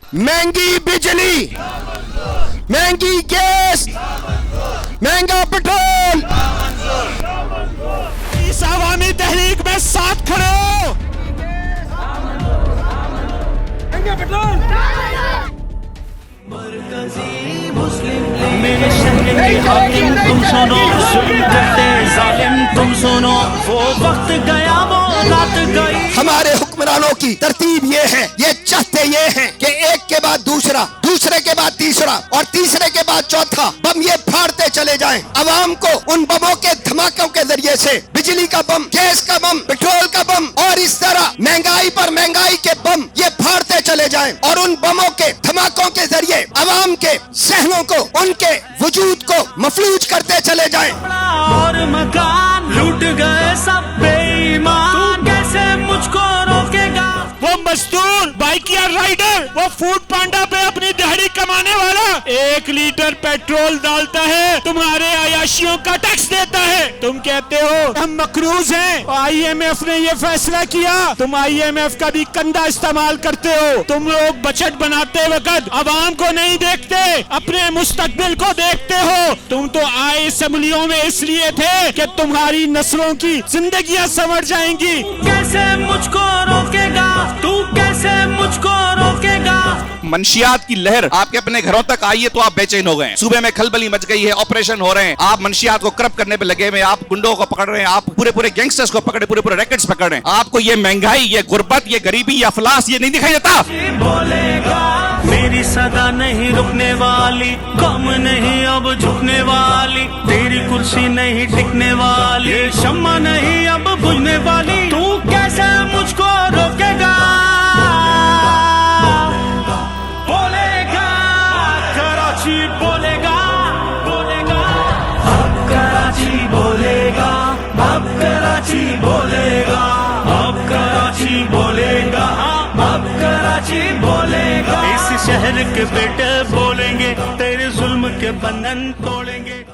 महंगी बिजली, महंगी गैस, महंगा पेट्रोल, इस अवामी तहरीक में साथ खड़े हो। महंगा पेट्रोल मेरे शहर में हाकिम तुम सुनो, जुल्म करते जालिम तुम सुनो, वो वक्त गया वो रात गई। हमारे हुक्मरानों की तरतीब ये है, ये चाहते ये हैं कि एक के बाद दूसरा, दूसरे के बाद तीसरा और तीसरे के बाद चौथा बम ये फाड़ते चले जाएं। अवाम को उन बमों के धमाकों के जरिए से बिजली का बम, गैस का बम, पेट्रोल का बम और इस तरह महंगाई पर महंगाई के बम ये फाड़ते चले जाएं और उन बमों के धमाकों के जरिए अवाम के सहनों को, उनके वजूद को मफलूज करते चले जाएं। और मकान लूट गए सब बेईमान, कैसे मुझको रोकेगा? वो मजदूर, बाइक या राइडर, वो फूड पांडा पे अपनी दिहाड़ी कमाने वाला 1 लीटर पेट्रोल डालता है, तुम्हारे अयाशियों का टैक्स देता है। तुम कहते हो हम मकरूज हैं, IMF ने ये फैसला किया, तुम IMF का भी कंधा इस्तेमाल करते हो। तुम लोग बजट बनाते वक्त अवाम को नहीं देखते, अपने मुस्तकबिल को देखते हो। तुम तो आए असम्बलियों में इसलिए थे कि तुम्हारी नस्लों की जिंदगियां संवर जाएंगी। कैसे मुझको रोकेगा तू, कैसे मुझको रोकेगा? मंशियात की लहर आपके अपने घरों तक आई है तो आप बेचैन हो गए। सूबे में खलबली मच गई है, ऑपरेशन हो रहे हैं, आप मंशियात को करप्ट करने पे लगे हुए, आप गुंडों को पकड़ रहे हैं, आप पूरे गैंगस्टर्स को पकड़े, पूरे रैकेट्स पकड़ रहे हैं। आपको ये महंगाई, ये गुर्बत, ये गरीबी, ये अफलास ये नहीं दिखाई देता? बोलेगा मेरी सदा नहीं रुकने वाली, कम नहीं अब झुकने वाली, तेरी कुर्सी नहीं टिकने वाली, ये शम्मा नहीं अब बुझने वाली। तू कैसे मुझको रोकेगा? बोलेगा कराची, बोलेगा बोलेगा अब कराची, बोलेगा अब कराची, बोलेगा अब कराची, बोलेगा अब कराची, बोलेगा। इस शहर के बेटे बोलेंगे, तेरे जुल्म के बंधन तोड़ेंगे।